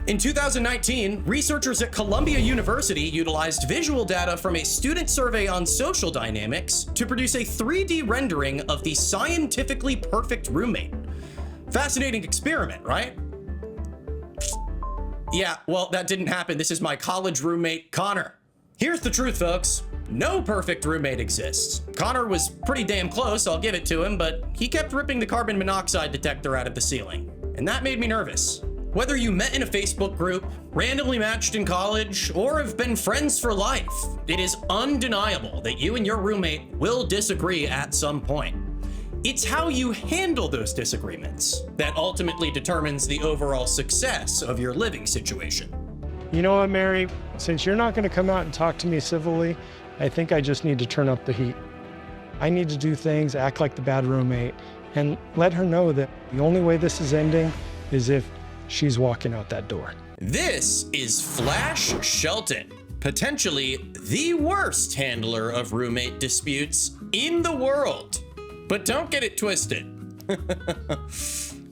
In 2019, researchers at Columbia University utilized visual data from a student survey on social dynamics to produce a 3D rendering of the scientifically perfect roommate. Fascinating experiment, right? Yeah, well, that didn't happen. This is my college roommate, Connor. Here's the truth, folks. No perfect roommate exists. Connor was pretty damn close, I'll give it to him, but he kept ripping the carbon monoxide detector out of the ceiling. And that made me nervous. Whether you met in a Facebook group, randomly matched in college, or have been friends for life, it is undeniable that you and your roommate will disagree at some point. It's how you handle those disagreements that ultimately determines the overall success of your living situation. You know what, Mary? Since you're not going to come out and talk to me civilly, I think I just need to turn up the heat. I need to do things, act like the bad roommate, and let her know that the only way this is ending is if she's walking out that door. This is Flash Shelton, potentially the worst handler of roommate disputes in the world. But don't get it twisted.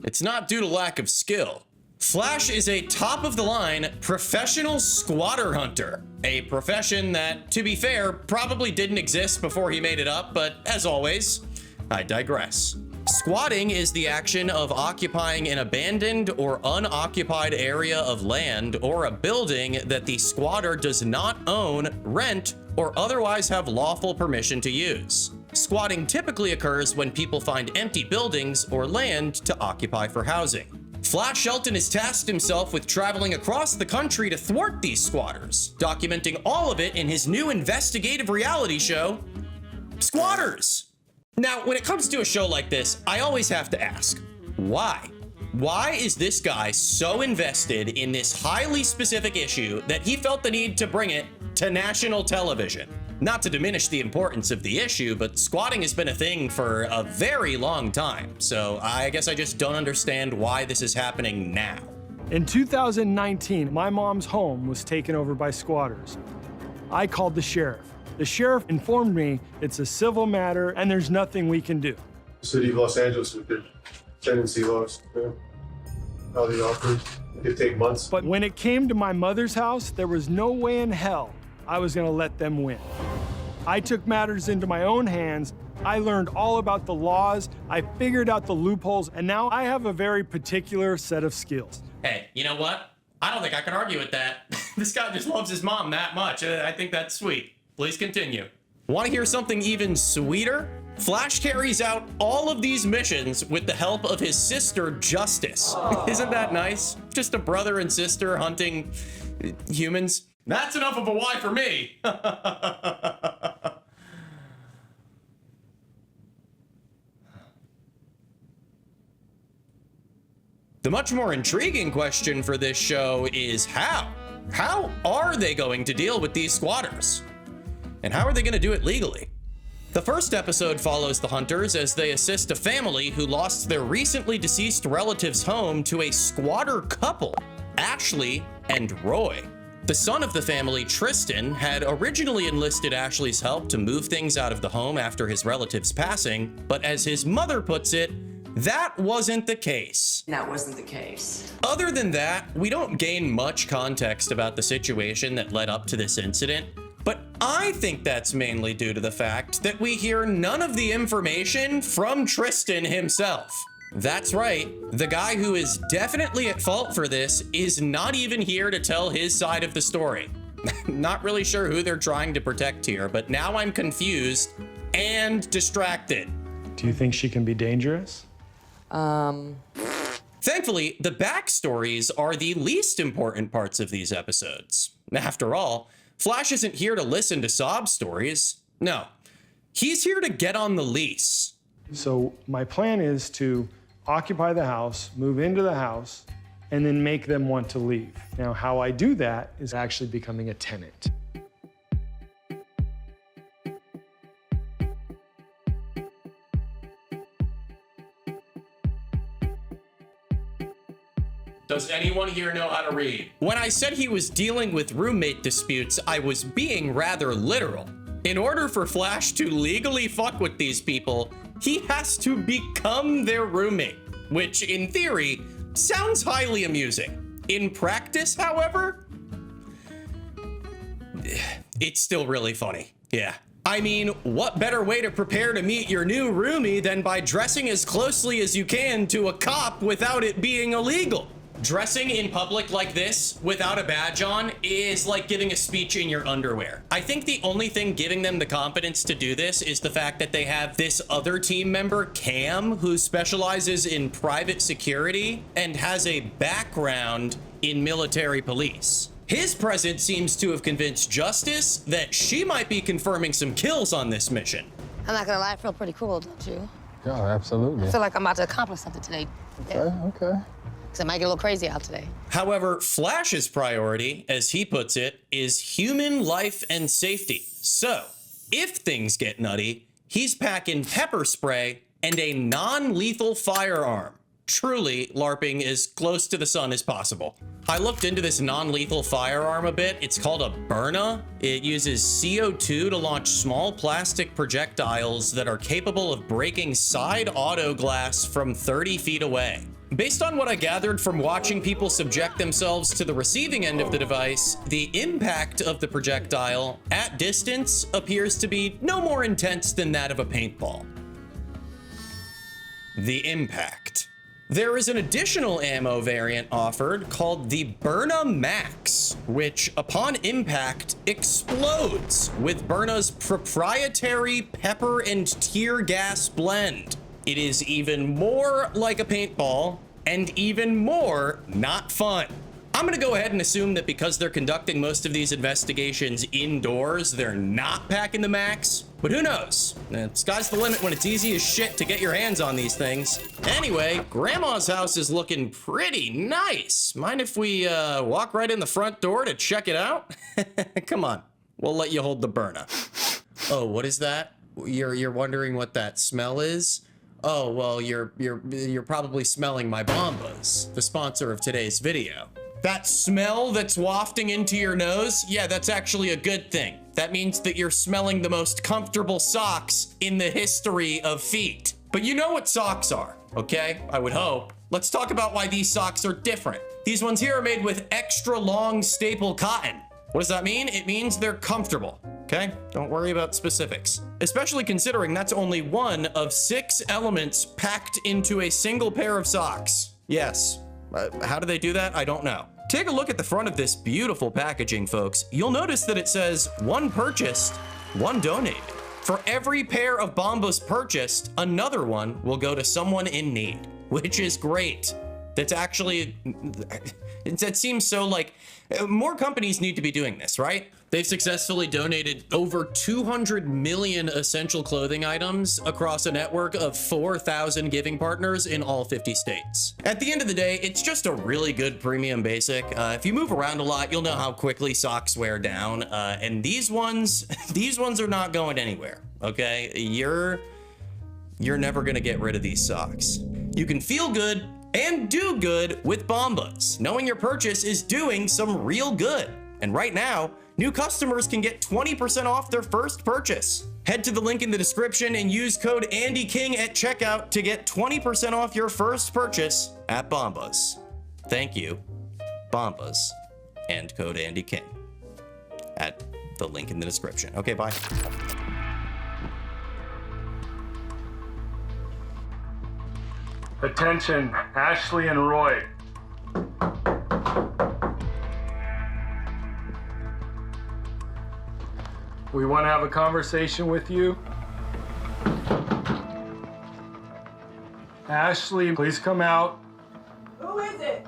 It's not due to lack of skill. Flash is a top-of-the-line professional squatter hunter, a profession that, to be fair, probably didn't exist before he made it up, but as always, I digress. Squatting is the action of occupying an abandoned or unoccupied area of land or a building that the squatter does not own, rent, or otherwise have lawful permission to use. Squatting typically occurs when people find empty buildings or land to occupy for housing. Flash Shelton has tasked himself with traveling across the country to thwart these squatters, documenting all of it in his new investigative reality show, Squatters. Now, when it comes to a show like this, I always have to ask, why? Why is this guy so invested in this highly specific issue that he felt the need to bring it to national television? Not to diminish the importance of the issue, but squatting has been a thing for a very long time, so I guess I just don't understand why this is happening now. In 2019, my mom's home was taken over by squatters. I called the sheriff. The sheriff informed me it's a civil matter and there's nothing we can do. City of Los Angeles with their tenancy laws, how they operate, it could take months. But when it came to my mother's house, there was no way in hell I was gonna let them win. I took matters into my own hands. I learned all about the laws. I figured out the loopholes, and now I have a very particular set of skills. Hey, you know what? I don't think I can argue with that. This guy just loves his mom that much. I think that's sweet. Please continue. Want to hear something even sweeter? Flash carries out all of these missions with the help of his sister, Justice. Isn't that nice? Just a brother and sister hunting humans. That's enough of a why for me. The much more intriguing question for this show is how? How are they going to deal with these squatters? And how are they going to do it legally? The first episode follows the hunters as they assist a family who lost their recently deceased relative's home to a squatter couple, Ashley and Roy. The son of the family, Tristan, had originally enlisted Ashley's help to move things out of the home after his relative's passing, but as his mother puts it, that wasn't the case. That wasn't the case. Other than that, we don't gain much context about the situation that led up to this incident, but I think that's mainly due to the fact that we hear none of the information from Tristan himself. That's right, the guy who is definitely at fault for this is not even here to tell his side of the story. Not really sure who they're trying to protect here, but now I'm confused and distracted. Do you think she can be dangerous? Thankfully, the backstories are the least important parts of these episodes. After all, Flash isn't here to listen to sob stories. No, he's here to get on the lease. So my plan is to occupy the house, move into the house, and then make them want to leave. Now, how I do that is actually becoming a tenant. Does anyone here know how to read? When I said he was dealing with roommate disputes, I was being rather literal. In order for Flash to legally fuck with these people, he has to become their roommate, which in theory sounds highly amusing. In practice, however, it's still really funny. Yeah. I mean, what better way to prepare to meet your new roomie than by dressing as closely as you can to a cop without it being illegal? Dressing in public like this without a badge on is like giving a speech in your underwear. I think the only thing giving them the confidence to do this is the fact that they have this other team member, Cam, who specializes in private security and has a background in military police. His presence seems to have convinced Justice that she might be confirming some kills on this mission. I'm not gonna lie, I feel pretty cool, don't you? Yeah, absolutely. I feel like I'm about to accomplish something today. Okay. Because it might get a little crazy out today. However, Flash's priority, as he puts it, is human life and safety. So, if things get nutty, he's packing pepper spray and a non-lethal firearm. Truly, LARPing as close to the sun as possible. I looked into this non-lethal firearm a bit. It's called a Byrna. It uses CO2 to launch small plastic projectiles that are capable of breaking side auto glass from 30 feet away. Based on what I gathered from watching people subject themselves to the receiving end of the device, the impact of the projectile at distance appears to be no more intense than that of a paintball. The impact. There is an additional ammo variant offered called the Byrna Max, which upon impact explodes with Byrna's proprietary pepper and tear gas blend. It is even more like a paintball and even more not fun. I'm gonna go ahead and assume that because they're conducting most of these investigations indoors, they're not packing the Max, but who knows? Sky's the limit when it's easy as shit to get your hands on these things. Anyway, Grandma's house is looking pretty nice. Mind if we walk right in the front door to check it out? Come on, we'll let you hold the Byrna. Oh, what is that? You're wondering what that smell is? Oh, well, you're probably smelling my Bombas, the sponsor of today's video. That smell that's wafting into your nose, yeah, that's actually a good thing. That means that you're smelling the most comfortable socks in the history of feet. But you know what socks are, okay? I would hope. Let's talk about why these socks are different. These ones here are made with extra long staple cotton. What does that mean? It means they're comfortable, okay? Don't worry about specifics. Especially considering that's only one of 6 elements packed into a single pair of socks. Yes. How do they do that? I don't know. Take a look at the front of this beautiful packaging, folks. You'll notice that it says 1 purchased, 1 donated. For every pair of Bombas purchased, another one will go to someone in need, which is great. That's actually, that seems so like, more companies need to be doing this, right? They've successfully donated over 200 million essential clothing items across a network of 4,000 giving partners in all 50 states. At the end of the day, it's just a really good premium basic. If you move around a lot, you'll know how quickly socks wear down. And these ones are not going anywhere, okay? You're never gonna get rid of these socks. You can feel good and do good with Bombas, knowing your purchase is doing some real good. And right now, new customers can get 20% off their first purchase. Head to the link in the description and use code AndyKing at checkout to get 20% off your first purchase at Bombas. Thank you, Bombas, and code AndyKing at the link in the description. Okay, bye. Attention, Ashley and Roy. We want to have a conversation with you. Ashley, please come out. Who is it?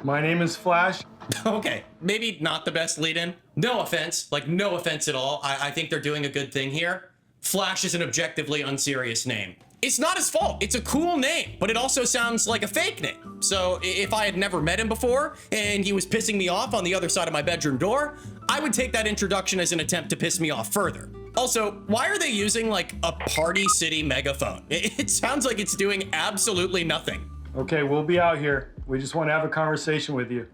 My name is Flash. Okay, maybe not the best lead-in. No offense, like no offense at all. I think they're doing a good thing here. Flash is an objectively unserious name. It's not his fault. It's a cool name, but it also sounds like a fake name. So if I had never met him before and he was pissing me off on the other side of my bedroom door, I would take that introduction as an attempt to piss me off further. Also, why are they using like a Party City megaphone? It sounds like it's doing absolutely nothing. Okay, we'll be out here. We just want to have a conversation with you.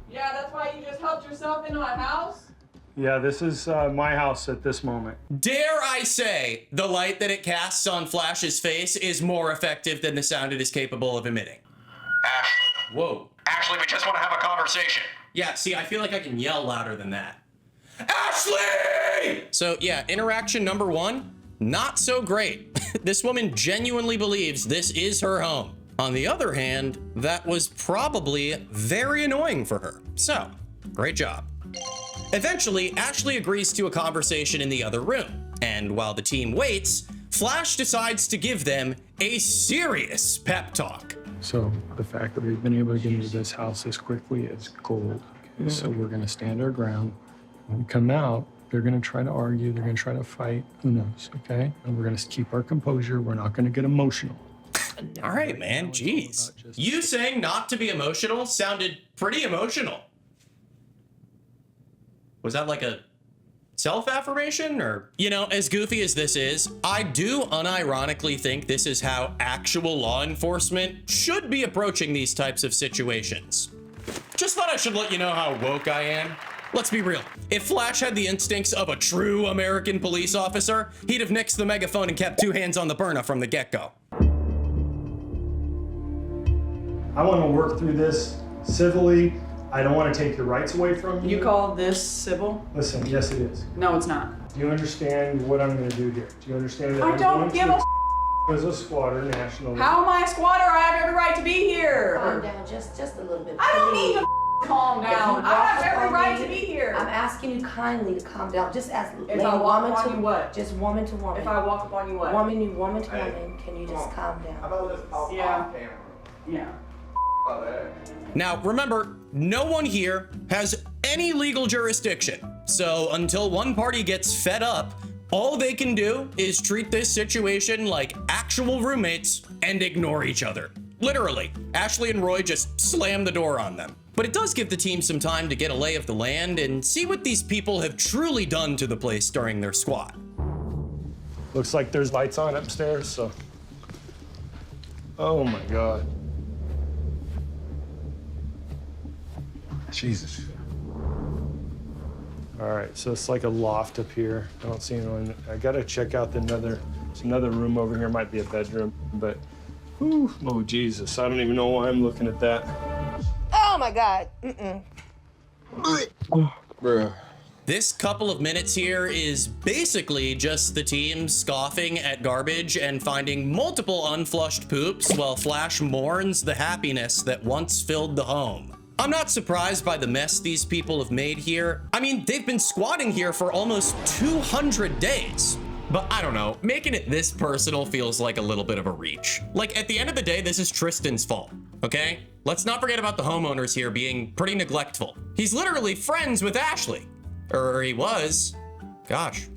Yeah, that's why you just helped yourself into a house? Yeah, this is my house at this moment. Dare I say, the light that it casts on Flash's face is more effective than the sound it is capable of emitting. Ashley. Whoa. Ashley, we just want to have a conversation. Yeah, see, I feel like I can yell louder than that. Ashley! So yeah, interaction number 1, not so great. This woman genuinely believes this is her home. On the other hand, that was probably very annoying for her. So, great job. Eventually, Ashley agrees to a conversation in the other room. And while the team waits, Flash decides to give them a serious pep talk. So the fact that we've been able to get into this house as quickly is gold. Okay? So we're going to stand our ground. When we come out, they're going to try to argue. They're going to try to fight. Who knows? Okay? And we're going to keep our composure. We're not going to get emotional. All right, man. Jeez. You saying not to be emotional sounded pretty emotional. Was that like a self-affirmation or? You know, as goofy as this is, I do unironically think this is how actual law enforcement should be approaching these types of situations. Just thought I should let you know how woke I am. Let's be real. If Flash had the instincts of a true American police officer, he'd have nixed the megaphone and kept 2 hands on the burner from the get-go. I want to work through this civilly. I don't want to take your rights away from you. You call this civil? Listen, yes, it is. No, it's not. Do you understand what I'm going to do here? Do you understand that I I'm don't going give to a as a squatter nationally? How am I a squatter? I have every right to be here. Calm down just a little bit. I don't need please. to calm down. I have every right to be here. I'm asking you kindly to calm down. Just as If I walk woman upon to you, what? Just woman to woman. If I walk upon you, what? woman to woman, can you just calm down? Yeah. Yeah. Now, remember, no one here has any legal jurisdiction. So until one party gets fed up, all they can do is treat this situation like actual roommates and ignore each other. Literally, Ashley and Roy just slam the door on them. But it does give the team some time to get a lay of the land and see what these people have truly done to the place during their squat. Looks like there's lights on upstairs, so. Oh my God. Jesus. All right, so it's like a loft up here. I don't see anyone. I gotta check out there's another room over here. Might be a bedroom, but, whew, oh Jesus, I don't even know why I'm looking at that. Oh my God. Bruh. This couple of minutes here is basically just the team scoffing at garbage and finding multiple unflushed poops while Flash mourns the happiness that once filled the home. I'm not surprised by the mess these people have made here. I mean, they've been squatting here for almost 200 days. But I don't know, making it this personal feels like a little bit of a reach. Like, at the end of the day, this is Tristan's fault, okay? Let's not forget about the homeowners here being pretty neglectful. He's literally friends with Ashley. Or he was. Gosh,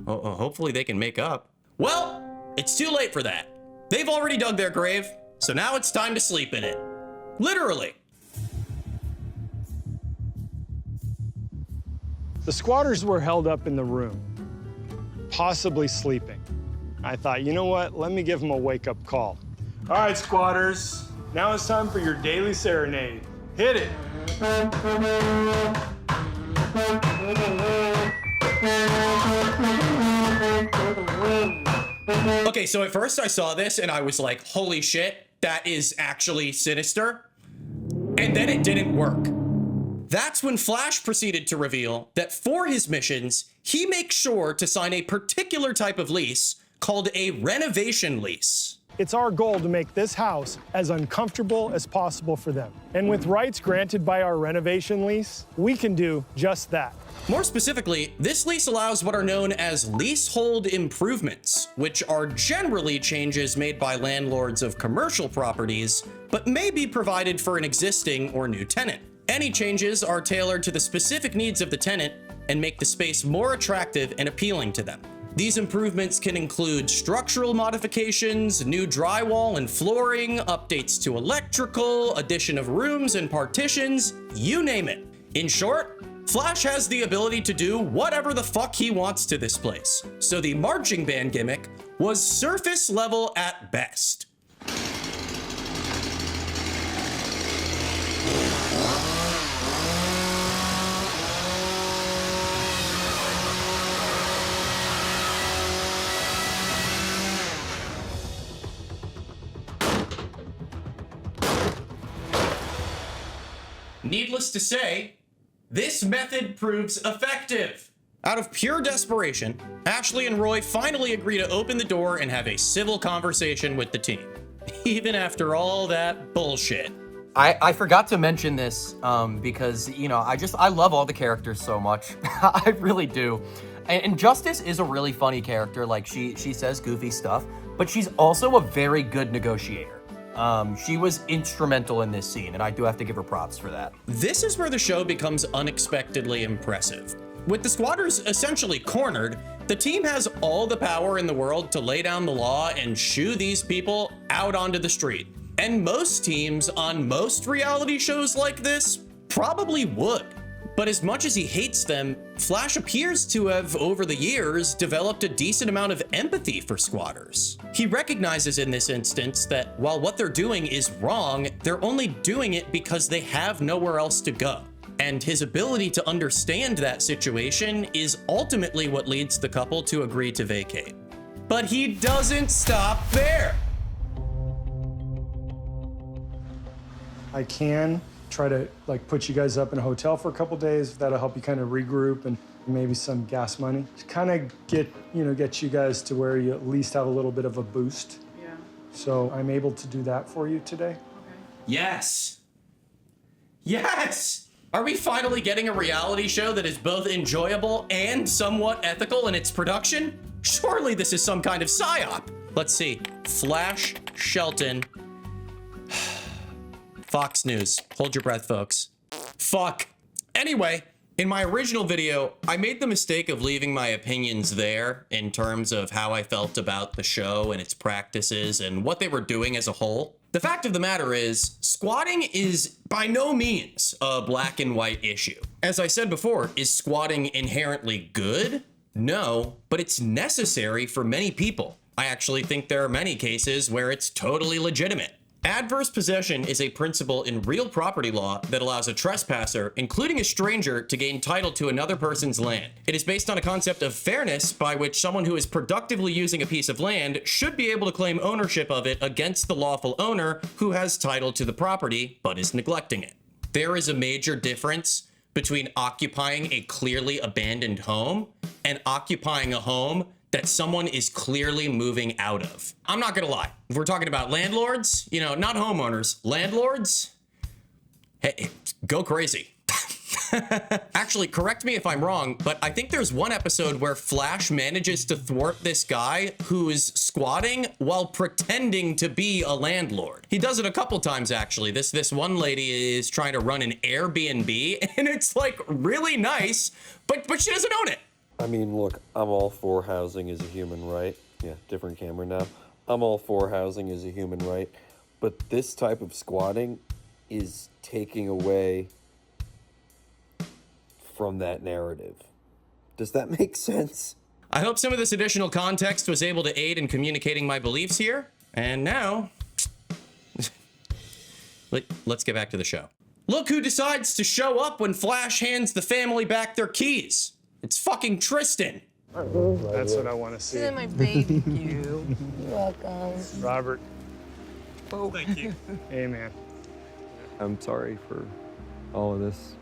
hopefully they can make up. Well, it's too late for that. They've already dug their grave, so now it's time to sleep in it. Literally. The squatters were held up in the room, possibly sleeping. I thought, you know what? Let me give them a wake-up call. All right, squatters, now it's time for your daily serenade. Hit it. Okay, so at first I saw this and I was like, holy shit, that is actually sinister. And then it didn't work. That's when Flash proceeded to reveal that for his missions, he makes sure to sign a particular type of lease called a renovation lease. It's our goal to make this house as uncomfortable as possible for them. And with rights granted by our renovation lease, we can do just that. More specifically, this lease allows what are known as leasehold improvements, which are generally changes made by landlords of commercial properties, but may be provided for an existing or new tenant. Any changes are tailored to the specific needs of the tenant and make the space more attractive and appealing to them. These improvements can include structural modifications, new drywall and flooring, updates to electrical, addition of rooms and partitions, you name it. In short, Flash has the ability to do whatever the fuck he wants to this place. So the marching band gimmick was surface level at best. needless to say, this method proves effective. Out of pure desperation, Ashley and Roy finally agree to open the door and have a civil conversation with the team, even after all that bullshit. I forgot to mention this because, you know, I love all the characters so much. I really do. And Justice is a really funny character. Like, she says goofy stuff, but she's also a very good negotiator. She was instrumental in this scene, and I do have to give her props for that. This is where the show becomes unexpectedly impressive. With the squatters essentially cornered, the team has all the power in the world to lay down the law and shoo these people out onto the street. And most teams on most reality shows like this probably would. But as much as he hates them, Flash appears to have, over the years, developed a decent amount of empathy for squatters. He recognizes in this instance that while what they're doing is wrong, they're only doing it because they have nowhere else to go. And his ability to understand that situation is ultimately what leads the couple to agree to vacate. But he doesn't stop there. I can try to put you guys up in a hotel for a couple days. That'll help you kind of regroup and maybe some gas money. To kind of get you guys to where you at least have a little bit of a boost. Yeah. So I'm able to do that for you today. Okay. Yes. Yes. Are we finally getting a reality show that is both enjoyable and somewhat ethical in its production? Surely this is some kind of psyop. Let's see. Flash Shelton. Fox News. Hold your breath, folks. Fuck. Anyway, in my original video, I made the mistake of leaving my opinions there in terms of how I felt about the show and its practices and what they were doing as a whole. The fact of the matter is, squatting is by no means a black and white issue. As I said before, is squatting inherently good? No, but it's necessary for many people. I actually think there are many cases where it's totally legitimate. Adverse possession is a principle in real property law that allows a trespasser, including a stranger, to gain title to another person's land. It is based on a concept of fairness by which someone who is productively using a piece of land should be able to claim ownership of it against the lawful owner who has title to the property but is neglecting it. There is a major difference between occupying a clearly abandoned home and occupying a home that someone is clearly moving out of. I'm not gonna lie. If we're talking about landlords, not homeowners, landlords, hey, go crazy. Actually, correct me if I'm wrong, but I think there's one episode where Flash manages to thwart this guy who's squatting while pretending to be a landlord. He does it a couple times, actually. This one lady is trying to run an Airbnb, and it's really nice, but she doesn't own it. I mean, look, I'm all for housing as a human right. Yeah, different camera now. I'm all for housing as a human right. But this type of squatting is taking away from that narrative. Does that make sense? I hope some of this additional context was able to aid in communicating my beliefs here. And now, let's get back to the show. Look who decides to show up when Flash hands the family back their keys. It's fucking Tristan. That's what I want to see. This is my baby. You're welcome. Robert. Oh, thank you. Hey, man. I'm sorry for all of this.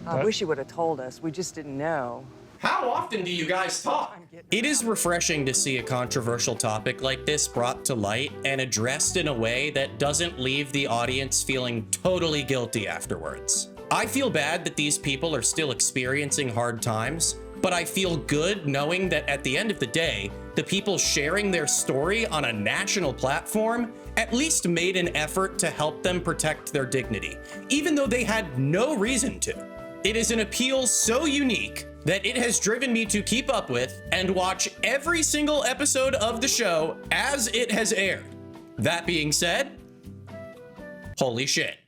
I wish you would have told us. We just didn't know. How often do you guys talk? It is refreshing to see a controversial topic like this brought to light and addressed in a way that doesn't leave the audience feeling totally guilty afterwards. I feel bad that these people are still experiencing hard times, but I feel good knowing that at the end of the day, the people sharing their story on a national platform at least made an effort to help them protect their dignity, even though they had no reason to. It is an appeal so unique that it has driven me to keep up with and watch every single episode of the show as it has aired. That being said, holy shit.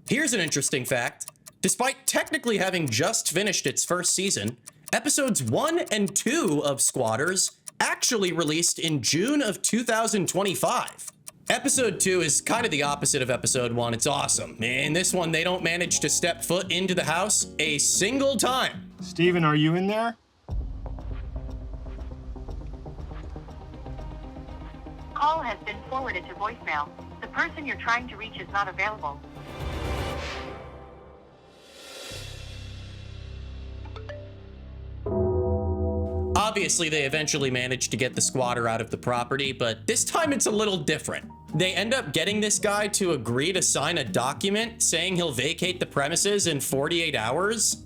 Here's an interesting fact. Despite technically having just finished its first season, episodes 1 and 2 of Squatters actually released in June of 2025. Episode 2 is kind of the opposite of episode 1. It's awesome. In this one, they don't manage to step foot into the house a single time. Steven, are you in there? Call has been forwarded to voicemail. The person you're trying to reach is not available. Obviously, they eventually managed to get the squatter out of the property, but this time it's a little different. They end up getting this guy to agree to sign a document saying he'll vacate the premises in 48 hours.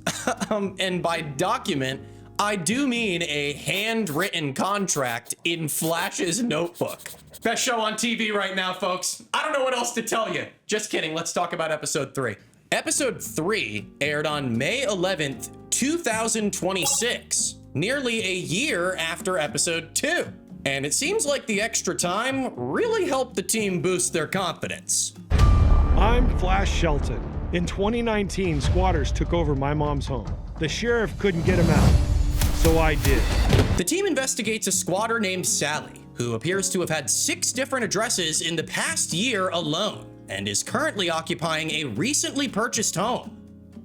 And by document, I do mean a handwritten contract in Flash's notebook. Best show on TV right now, folks. I don't know what else to tell you. Just kidding. Let's talk about episode 3. Episode 3 aired on May 11th, 2026, nearly a year after episode 2. And it seems like the extra time really helped the team boost their confidence. I'm Flash Shelton. In 2019, squatters took over my mom's home. The sheriff couldn't get him out, so I did. The team investigates a squatter named Sally, who appears to have had 6 different addresses in the past year alone, and is currently occupying a recently purchased home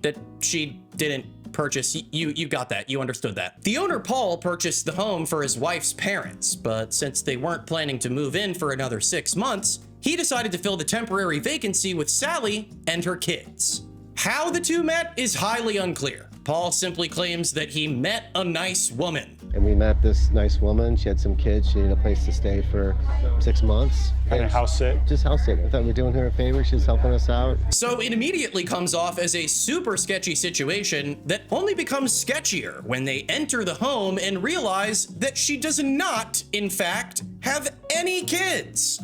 that she didn't purchase. You got that. You understood that. The owner, Paul, purchased the home for his wife's parents, but since they weren't planning to move in for another 6 months, he decided to fill the temporary vacancy with Sally and her kids. How the two met is highly unclear. Paul simply claims that he met a nice woman. And we met this nice woman. She had some kids. She needed a place to stay for 6 months. Kind of house sit? Just house sitting. I thought we were doing her a favor. She was helping us out. So it immediately comes off as a super sketchy situation that only becomes sketchier when they enter the home and realize that she does not, in fact, have any kids.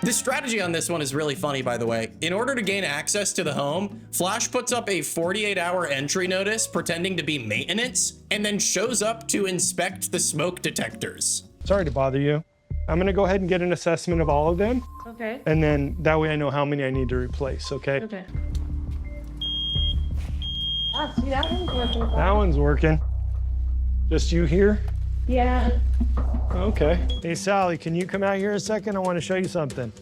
The strategy on this one is really funny, by the way. In order to gain access to the home, Flash puts up a 48-hour entry notice pretending to be maintenance and then shows up to inspect the smoke detectors. Sorry to bother you. I'm gonna go ahead and get an assessment of all of them. Okay. And then that way I know how many I need to replace, okay? Okay. Ah, see, that one's working. That one's working. Just you here? Yeah. Okay. Hey, Sally, can you come out here a second? I want to show you something.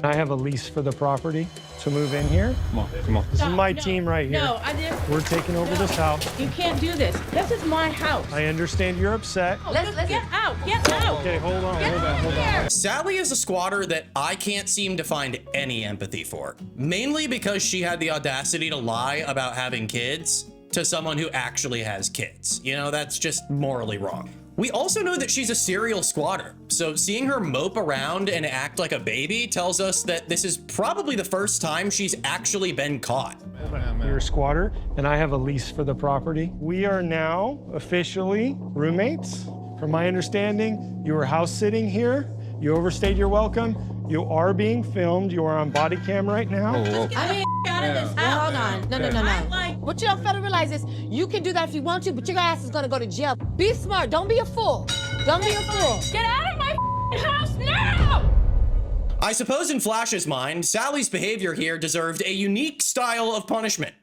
I have a lease for the property to move in here. Come on, come on. This is my team right here. No, I didn't. We're taking over this house. You can't do this. This is my house. I understand you're upset. Let's get out. Get out. Okay, hold on. Sally is a squatter that I can't seem to find any empathy for, mainly because she had the audacity to lie about having kids to someone who actually has kids. You know, that's just morally wrong. We also know that she's a serial squatter, so seeing her mope around and act like a baby tells us that this is probably the first time she's actually been caught. You're a squatter, and I have a lease for the property. We are now officially roommates. From my understanding, you were house sitting here. You overstayed your welcome. You are being filmed. You are on body cam right now. I mean, out of this. Well, hold on. No. What you don't fail to realize is you can do that if you want to, but your ass is gonna go to jail. Be smart. Don't be a fool. Don't be a fool. Get out of my house now! I suppose in Flash's mind, Sally's behavior here deserved a unique style of punishment.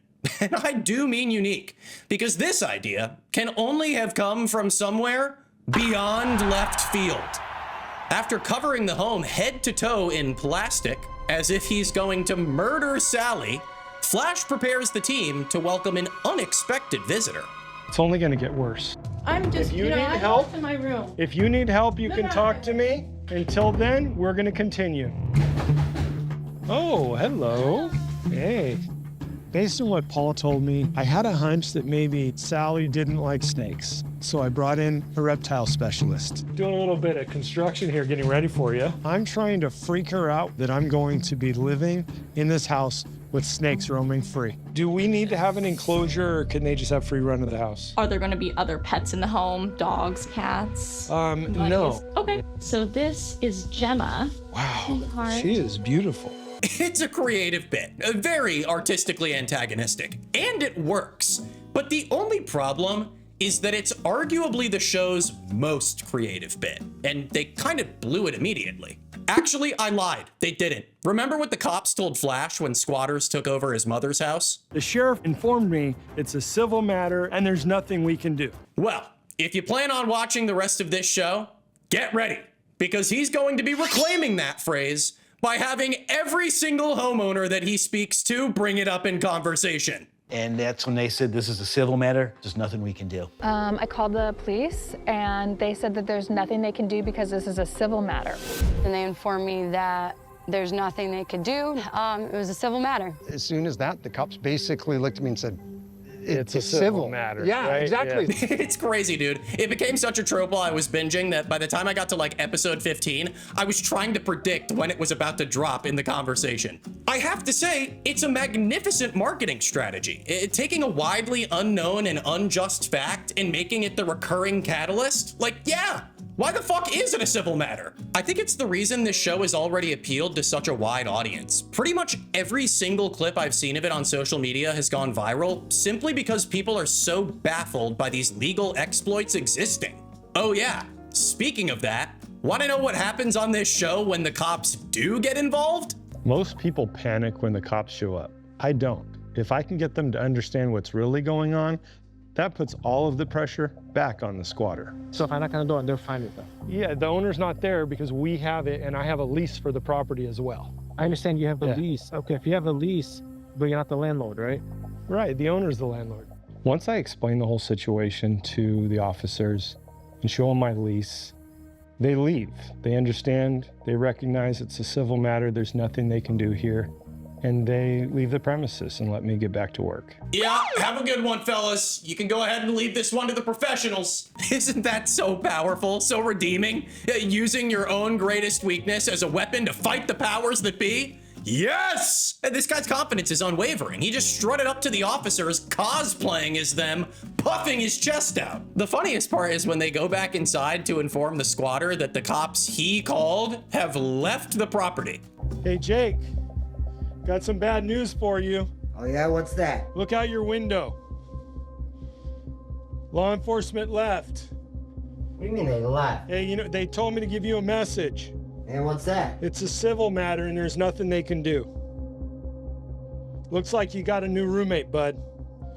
And I do mean unique, because this idea can only have come from somewhere beyond left field. After covering the home head to toe in plastic, as if he's going to murder Sally, Flash prepares the team to welcome an unexpected visitor. It's only gonna get worse. I'm just, If you need help, in my room. If you need help, you can talk to me. Until then, we're gonna continue. Oh, hello. Hey. Based on what Paul told me, I had a hunch that maybe Sally didn't like snakes. So I brought in a reptile specialist. Doing a little bit of construction here, getting ready for you. I'm trying to freak her out that I'm going to be living in this house with snakes roaming free. Do we need to have an enclosure, or can they just have free run of the house? Are there going to be other pets in the home? Dogs, cats? No. Okay, so this is Gemma. Wow, Sweetheart. she is beautiful. It's a creative bit, very artistically antagonistic, and it works. But the only problem is that it's arguably the show's most creative bit, and they kind of blew it immediately. Actually, I lied. They didn't. Remember what the cops told Flash when squatters took over his mother's house? The sheriff informed me it's a civil matter and there's nothing we can do. Well, if you plan on watching the rest of this show, get ready, because he's going to be reclaiming that phrase by having every single homeowner that he speaks to bring it up in conversation. And that's when they said this is a civil matter, there's nothing we can do. I called the police and they said that there's nothing they can do because this is a civil matter. And they informed me that there's nothing they could do. It was a civil matter. As soon as that, the cops basically looked at me and said, it's a civil matter. Yeah, right? exactly. Yeah. It's crazy, dude. It became such a trope while I was binging that by the time I got to like episode 15, I was trying to predict when it was about to drop in the conversation. I have to say, it's a magnificent marketing strategy. Taking a widely unknown and unjust fact and making it the recurring catalyst. Like, yeah, why the fuck is it a civil matter? I think it's the reason this show has already appealed to such a wide audience. Pretty much every single clip I've seen of it on social media has gone viral simply because people are so baffled by these legal exploits existing. Oh yeah, speaking of that, want to know what happens on this show when the cops do get involved? Most people panic when the cops show up. I don't. If I can get them to understand what's really going on, that puts all of the pressure back on the squatter. So if I knock on the door, they'll find it though. Yeah, the owner's not there because we have it, and I have a lease for the property as well. I understand you have a lease. Okay, if you have a lease, but you're not the landlord, right? Right, the owner's the landlord. Once I explain the whole situation to the officers and show them my lease, they leave. They understand, they recognize it's a civil matter, there's nothing they can do here, and they leave the premises and let me get back to work. Yeah, have a good one, fellas. You can go ahead and leave this one to the professionals. Isn't that so powerful, so redeeming? Using your own greatest weakness as a weapon to fight the powers that be? Yes! And this guy's confidence is unwavering. He just strutted up to the officers, cosplaying as them, puffing his chest out. The funniest part is when they go back inside to inform the squatter that the cops he called have left the property. Hey, Jake, got some bad news for you. Oh yeah, what's that? Look out your window. Law enforcement left. What do you mean they left? Hey, you know, they told me to give you a message. And what's that? It's a civil matter and there's nothing they can do. Looks like you got a new roommate, bud.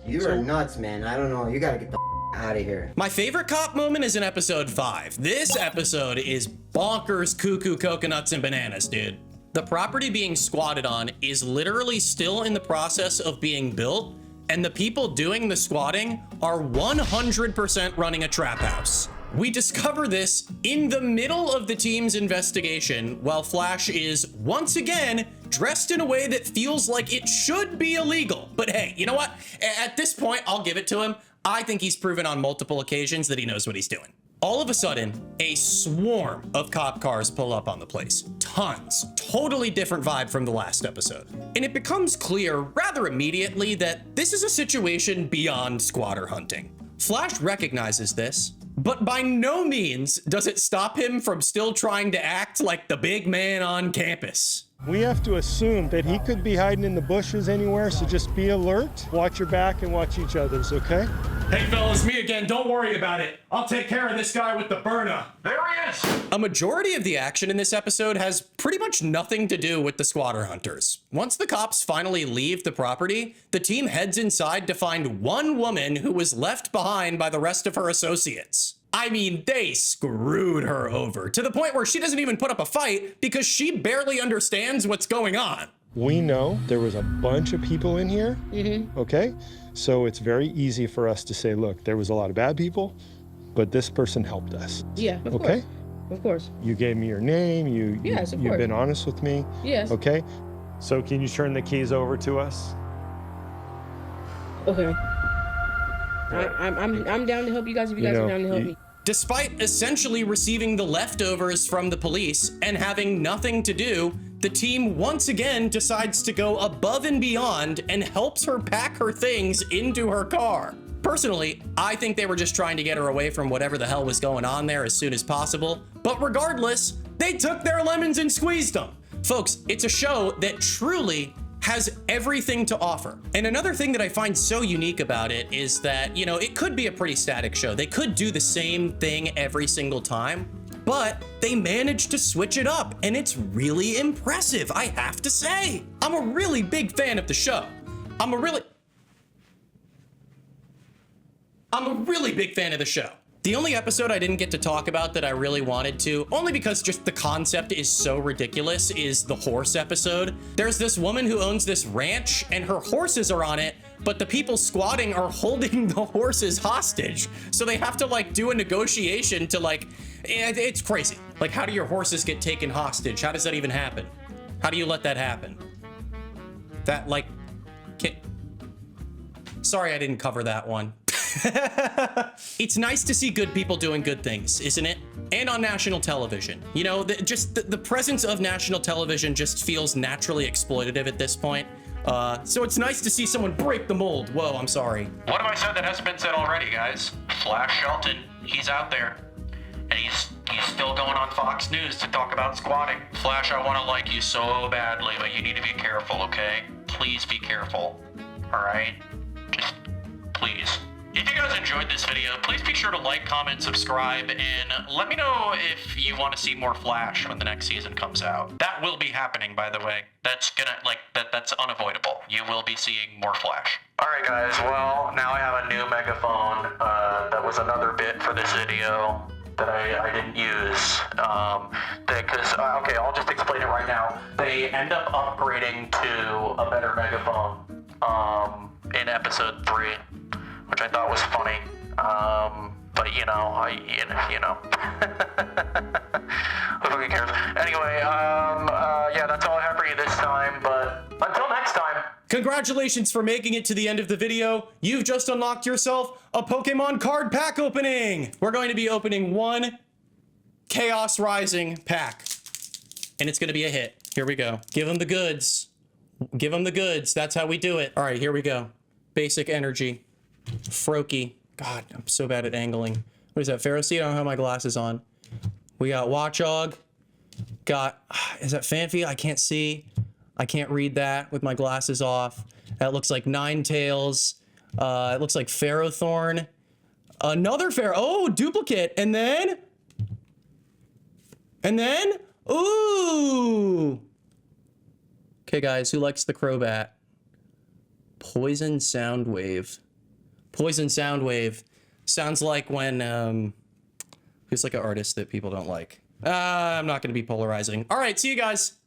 You are nuts, man. I don't know. You gotta get the out of here. My favorite cop moment is in episode 5. This episode is bonkers cuckoo coconuts and bananas, dude. The property being squatted on is literally still in the process of being built, and the people doing the squatting are 100% running a trap house. We discover this in the middle of the team's investigation while Flash is once again dressed in a way that feels like it should be illegal. But hey, you know what? At this point, I'll give it to him. I think he's proven on multiple occasions that he knows what he's doing. All of a sudden, a swarm of cop cars pull up on the place. Tons. Totally different vibe from the last episode. And it becomes clear rather immediately that this is a situation beyond squatter hunting. Flash recognizes this, but by no means does it stop him from still trying to act like the big man on campus. We have to assume that he could be hiding in the bushes anywhere, so just be alert, watch your back, and watch each other's, okay? Hey fellas, me again, don't worry about it. I'll take care of this guy with the burner. There he is! A majority of the action in this episode has pretty much nothing to do with the squatter hunters. Once the cops finally leave the property, the team heads inside to find one woman who was left behind by the rest of her associates. I mean, they screwed her over to the point where she doesn't even put up a fight because she barely understands what's going on. We know there was a bunch of people in here, okay? So it's very easy for us to say, look, there was a lot of bad people, but this person helped us. Yeah, of okay? course. Of course. You gave me your name, Yes, of you've course. been honest with me. Yes. Okay? So can you turn the keys over to us? Okay. I'm down to help you guys if you guys are down to help me. Despite essentially receiving the leftovers from the police and having nothing to do, the team once again decides to go above and beyond and helps her pack her things into her car. Personally, I think they were just trying to get her away from whatever the hell was going on there as soon as possible. But regardless, they took their lemons and squeezed them. Folks, it's a show that truly has everything to offer. And another thing that I find so unique about it is that, you know, it could be a pretty static show. They could do the same thing every single time, but they managed to switch it up, and it's really impressive, I have to say. I'm a really big fan of the show. I'm a really big fan of the show. The only episode I didn't get to talk about that I really wanted to, only because just the concept is so ridiculous, is the horse episode. There's this woman who owns this ranch and her horses are on it, but the people squatting are holding the horses hostage. So they have to like do a negotiation to like, it's crazy. Like, how do your horses get taken hostage? How does that even happen? How do you let that happen? That like, Sorry I didn't cover that one. It's nice to see good people doing good things, isn't it? And on national television. You know, the presence of national television just feels naturally exploitative at this point. So it's nice to see someone break the mold. Whoa, I'm sorry. What have I said that hasn't been said already, guys? Flash Shelton, he's out there. And he's still going on Fox News to talk about squatting. Flash, I want to like you so badly, but you need to be careful, okay? Please be careful, all right? Just please. If you guys enjoyed this video, please be sure to like, comment, subscribe, and let me know if you want to see more Flash when the next season comes out. That will be happening, by the way. That's unavoidable. You will be seeing more Flash. Alright guys, well, now I have a new megaphone. That was another bit for this video that I didn't use. Okay, I'll just explain it right now. They end up upgrading to a better megaphone in episode 3. Which I thought was funny, but you know, who fucking cares? Anyway, yeah, that's all I have for you this time, but until next time. Congratulations for making it to the end of the video. You've just unlocked yourself a Pokemon card pack opening. We're going to be opening one Chaos Rising pack, and it's gonna be a hit. Here we go. Give them the goods. Give them the goods. That's how we do it. All right, here we go. Basic energy. Froakie. God, I'm so bad at angling. What is that, Ferroseed? I don't have my glasses on. We got Watchog. Got, is that Fanfi? I can't see. I can't read that with my glasses off. That looks like Ninetales. It looks like Ferrothorn. Another oh, duplicate. And then, ooh. Okay, guys, who likes the Crobat? Poison Soundwave. Poison Soundwave sounds like when, who's like an artist that people don't like. I'm not going to be polarizing. All right, see you guys.